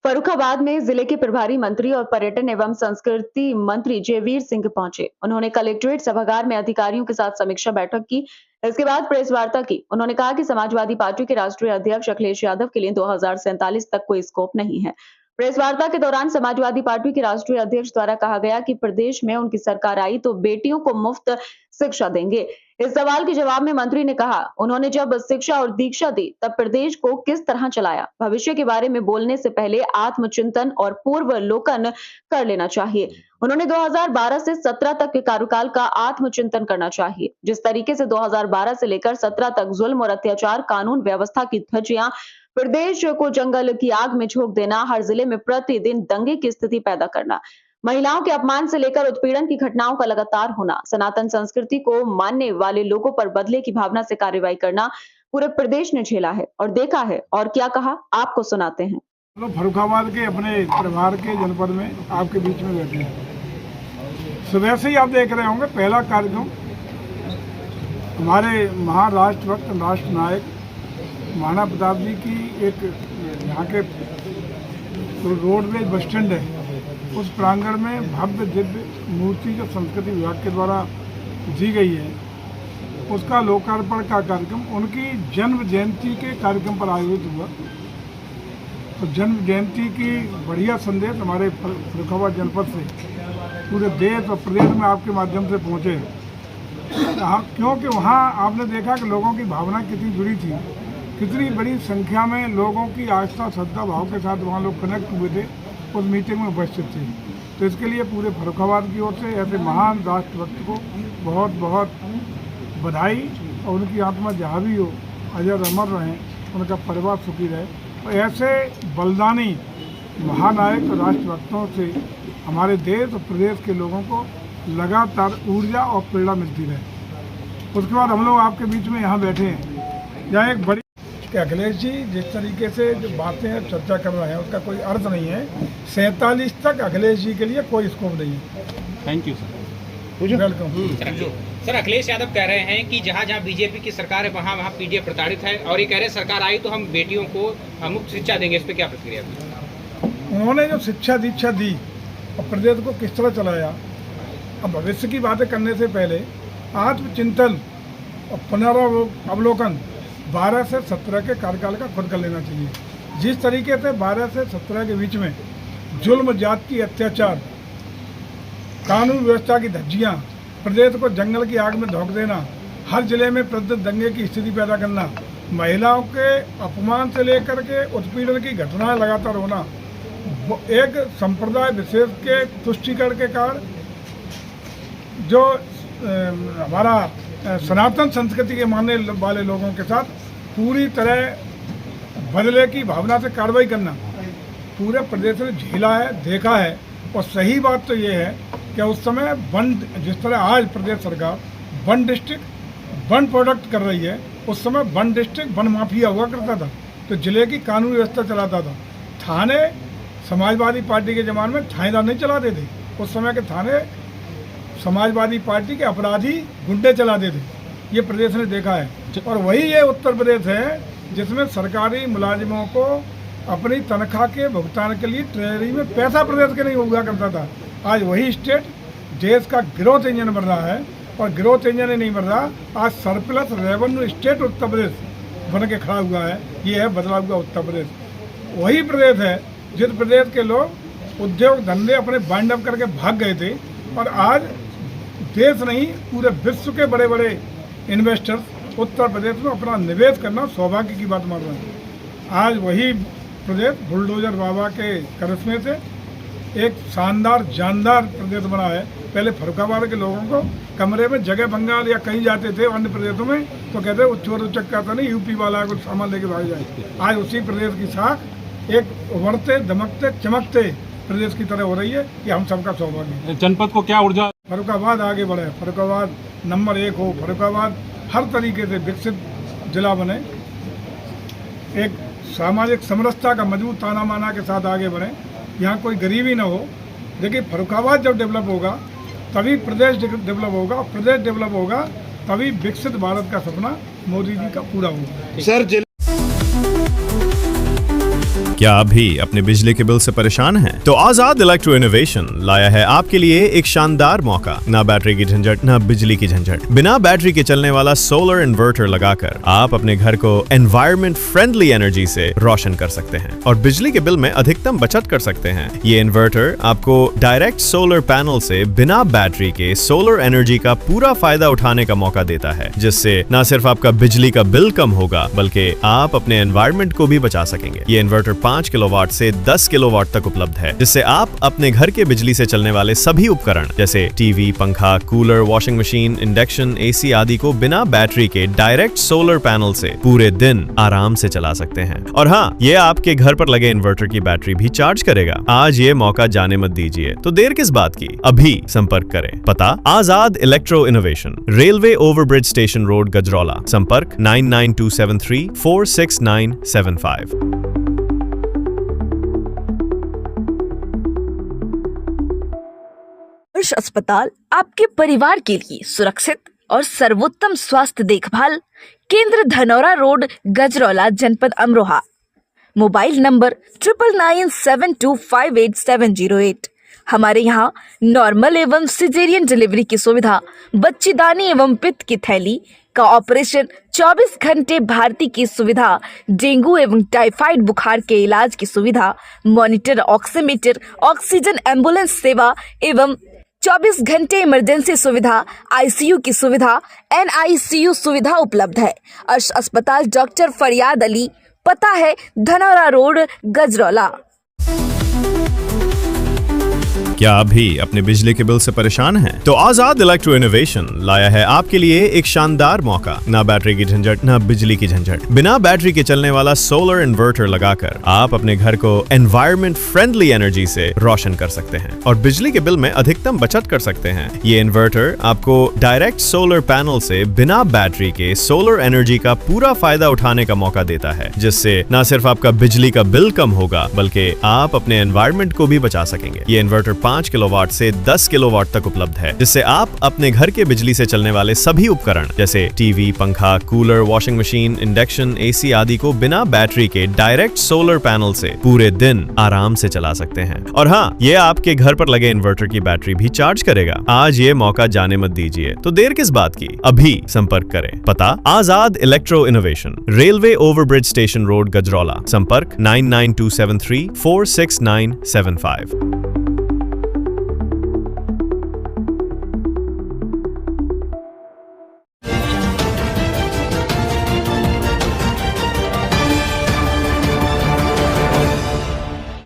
फर्रुखाबाद में जिले के प्रभारी मंत्री और पर्यटन एवं संस्कृति मंत्री जयवीर सिंह पहुंचे। उन्होंने कलेक्ट्रेट सभागार में अधिकारियों के साथ समीक्षा बैठक की। इसके बाद प्रेस वार्ता की। उन्होंने कहा कि समाजवादी पार्टी के राष्ट्रीय अध्यक्ष अखिलेश यादव के लिए 2047 तक कोई स्कोप नहीं है। प्रेस वार्ता के दौरान समाजवादी पार्टी के राष्ट्रीय अध्यक्ष द्वारा कहा गया कि प्रदेश में उनकी सरकार आई तो बेटियों को मुफ्त शिक्षा देंगे। इस सवाल के जवाब में मंत्री ने कहा, उन्होंने जब शिक्षा और दीक्षा दी तब प्रदेश को किस तरह चलाया। भविष्य के बारे में बोलने से पहले आत्मचिंतन और पूर्वावलोकन कर लेना चाहिए। उन्होंने 2012 से 17 तक के कार्यकाल का आत्मचिंतन करना चाहिए। जिस तरीके से 2012 से लेकर 17 तक जुल्म और अत्याचार, कानून व्यवस्था की धज्जियां प्रदेश को जंगल की आग में झोंक देना, हर जिले में प्रतिदिन दंगे की स्थिति पैदा करना, महिलाओं के अपमान से लेकर उत्पीड़न की घटनाओं का लगातार होना, सनातन संस्कृति को मानने वाले लोगों पर बदले की भावना से कार्रवाई करना पूरे प्रदेश ने झेला है और देखा है। और क्या कहा, आपको सुनाते हैं। फर्रुखाबाद के अपने परिवार के जनपद में आपके बीच में बैठे हैं। सुबह से ही आप देख रहे होंगे पहला कार्यक्रम हमारे महाराष्ट्रभक्त राष्ट्र नायक महाराणा प्रताप जी की एक यहाँ के रोडवेज बस स्टैंड है, उस प्रांगण में भव्य दिव्य मूर्ति जो संस्कृति विभाग के द्वारा दी गई है, उसका लोकार्पण का कार्यक्रम उनकी जन्म जयंती के कार्यक्रम पर आयोजित हुआ। तो जन्म जयंती की बढ़िया संदेश हमारे फर्रुखाबाद जनपद से पूरे देश और प्रदेश में आपके माध्यम से पहुँचे, क्योंकि वहाँ आपने देखा कि लोगों की भावना कितनी जुड़ी थी, कितनी बड़ी संख्या में लोगों की आस्था श्रद्धा भाव के साथ वहाँ लोग कनेक्ट हुए थे, उस मीटिंग में उपस्थित थे। तो इसके लिए पूरे फर्रुखाबाद की ओर से ऐसे महान राष्ट्रभक्त को बहुत बहुत बधाई, और उनकी आत्मा जहाँ भी हो अजर अमर रहें, उनका परिवार सुखी रहे। और ऐसे बलिदानी महानायक राष्ट्रभक्तों से हमारे देश और प्रदेश के लोगों को लगातार ऊर्जा और प्रेरणा मिलती रहे। उसके बाद हम लोग आपके बीच में यहाँ बैठे हैं, यहाँ एक बड़ी कि अखिलेश जी जिस तरीके से जो बातें चर्चा कर रहे हैं उसका कोई अर्थ नहीं है। 47 तक अखिलेश जी के लिए कोई स्कोप नहीं है। Thank you sir, welcome. Sir, Akhilesh Yadav कह रहे हैं कि जहां जहां बीजेपी की सरकार है वहां वहां पीडीएफ प्रताड़ित है, और ये कह रहे हैं सरकार आई तो हम बेटियों को मुफ्त शिक्षा देंगे। इस पर क्या प्रतिक्रिया? उन्होंने जो शिक्षा दीक्षा दी और प्रदेश को किस तरह चलाया, अब भविष्य की बातें करने से पहले आत्मचिंतन और पुनरावलोकन 12 से 17 के कार्यकाल का खुद कर लेना चाहिए। जिस तरीके से 12 से 17 के बीच में जुल्म, जाति, अत्याचार, कानून व्यवस्था की धज्जियां, प्रदेश को जंगल की आग में झोंक देना, हर जिले में प्रतिदिन दंगे की स्थिति पैदा करना, महिलाओं के अपमान से लेकर के उत्पीड़न की घटनाएं लगातार होना, एक संप्रदाय विशेष के तुष्टीकरण के कारण जो हमारा सनातन संस्कृति के मानने वाले लोगों के साथ पूरी तरह बदले की भावना से कार्रवाई करना पूरे प्रदेश ने झेला है, देखा है। और सही बात तो ये है कि उस समय वन, जिस तरह आज प्रदेश सरकार वन डिस्ट्रिक्ट वन प्रोडक्ट कर रही है, उस समय वन डिस्ट्रिक्ट वन माफिया हुआ करता था, तो जिले की कानून व्यवस्था चलाता था। थाने समाजवादी पार्टी के ज़माने में थानेदार नहीं चलाते थे, उस समय के थाने समाजवादी पार्टी के अपराधी गुंडे चलाते थे। ये प्रदेश ने देखा है। और वही ये उत्तर प्रदेश है जिसमें सरकारी मुलाजिमों को अपनी तनख्वाह के भुगतान के लिए ट्रेजरी में पैसा प्रदेश के नहीं हुआ करता था। आज वही स्टेट देश का ग्रोथ इंजन बन रहा है, और ग्रोथ इंजन ही नहीं बन रहा, आज surplus revenue state Uttar Pradesh बन के खड़ा हुआ है। ये है बदला हुआ उत्तर प्रदेश। वही प्रदेश है जिस प्रदेश के लोग उद्योग धंधे अपने बाइंड अप करके भाग गए थे, और आज देश नहीं पूरे विश्व के बड़े बड़े इन्वेस्टर्स उत्तर प्रदेश में अपना निवेश करना सौभाग्य की बात मान रहे हैं। आज वही प्रदेश बुलडोजर बाबा के करिश्मे से एक शानदार जानदार प्रदेश बना है। पहले फर्रुखाबाद के लोगों को कमरे में जगह बंगाल या कहीं जाते थे अन्य प्रदेशों में तो कहते वो चोर उचक्का था नहीं, यूपी वाला कुछ सामान लेके भाग जाए। आज उसी प्रदेश की साख एक उभरते दमकते चमकते प्रदेश की तरह हो रही है। कि हम सबका सौभाग्य है। जनपद को क्या ऊर्जा? फर्रुखाबाद आगे बढ़े, फर्रुखाबाद नंबर 1 हो, फर्रुखाबाद हर तरीके से विकसित जिला बने, एक सामाजिक समरसता का मजबूत ताना माना के साथ आगे बढ़े, यहाँ कोई गरीबी ना हो। देखिए फर्रुखाबाद जब डेवलप होगा तभी प्रदेश डेवलप होगा, प्रदेश डेवलप होगा तभी विकसित भारत का सपना मोदी जी का पूरा होगा। सर क्या आप भी अपने बिजली के बिल से परेशान हैं? तो आजाद इलेक्ट्रो इनोवेशन लाया है आपके लिए एक शानदार मौका। ना बैटरी की झंझट, ना बिजली की झंझट। बिना बैटरी के चलने वाला सोलर इन्वर्टर लगाकर आप अपने घर को एनवायरमेंट फ्रेंडली एनर्जी से रोशन कर सकते हैं और बिजली के बिल में अधिकतम बचत कर सकते हैं। ये इन्वर्टर आपको डायरेक्ट सोलर पैनल से बिना बैटरी के सोलर एनर्जी का पूरा फायदा उठाने का मौका देता है, जिससे न सिर्फ आपका बिजली का बिल कम होगा बल्कि आप अपने एनवायरमेंट को भी बचा सकेंगे। ये इन्वर्टर 5 किलोवाट से 10 किलोवाट तक उपलब्ध है, जिससे आप अपने घर के बिजली से चलने वाले सभी उपकरण जैसे टीवी, पंखा, cooler, washing machine, induction, AC आदि को बिना बैटरी के डायरेक्ट सोलर पैनल से पूरे दिन आराम से चला सकते हैं। और हाँ, ये आपके घर पर लगे इन्वर्टर की बैटरी भी चार्ज करेगा। आज ये मौका जाने मत दीजिए, तो देर किस बात की, अभी संपर्क करें। पता Azad electro innovation, railway overbridge station road, Gajraula. संपर्क 99273 46975। आदर्श अस्पताल आपके परिवार के लिए सुरक्षित और सर्वोत्तम स्वास्थ्य देखभाल केंद्र, धनौरा रोड, गजरौला, जनपद अमरोहा। Mobile number 9997258708। हमारे यहाँ नॉर्मल एवं सिजेरियन डिलीवरी की सुविधा, बच्चेदानी एवं पित्त की थैली का ऑपरेशन, 24 घंटे भारती की सुविधा, डेंगू एवं टाइफाइड बुखार के इलाज की सुविधा, मॉनिटर, ऑक्सीमीटर, ऑक्सीजन एम्बुलेंस सेवा एवं 24 घंटे इमरजेंसी सुविधा, आईसीयू की सुविधा, एनआईसीयू सुविधा उपलब्ध है। अर्श अस्पताल डॉक्टर फरियाद अली, पता है धनौरा रोड, गजरौला। क्या आप भी अपने बिजली के बिल से परेशान हैं? तो आजाद इलेक्ट्रो इनोवेशन लाया है आपके लिए एक शानदार मौका। ना बैटरी की झंझट, ना बिजली की झंझट। बिना बैटरी के चलने वाला सोलर इन्वर्टर लगाकर आप अपने घर को एनवायरमेंट फ्रेंडली एनर्जी से रोशन कर सकते हैं और बिजली के बिल में अधिकतम बचत कर सकते हैं। ये इन्वर्टर आपको डायरेक्ट सोलर पैनल से बिना बैटरी के सोलर एनर्जी का पूरा फायदा उठाने का मौका देता है, जिससे न सिर्फ आपका बिजली का बिल कम होगा बल्कि आप अपने एनवायरमेंट को भी बचा सकेंगे। ये इन्वर्टर 5 किलोवाट से 10 किलोवाट तक उपलब्ध है, जिससे आप अपने घर के बिजली से चलने वाले सभी उपकरण जैसे टीवी, पंखा, cooler, washing machine, induction, AC आदि को बिना बैटरी के डायरेक्ट सोलर पैनल से पूरे दिन आराम से चला सकते हैं। और हाँ, ये आपके घर पर लगे इन्वर्टर की बैटरी भी चार्ज करेगा। आज ये मौका जाने मत दीजिए, तो देर किस बात की, अभी संपर्क करें। पता Azad electro innovation, railway overbridge station road, Gajraula. संपर्क 99273 46975।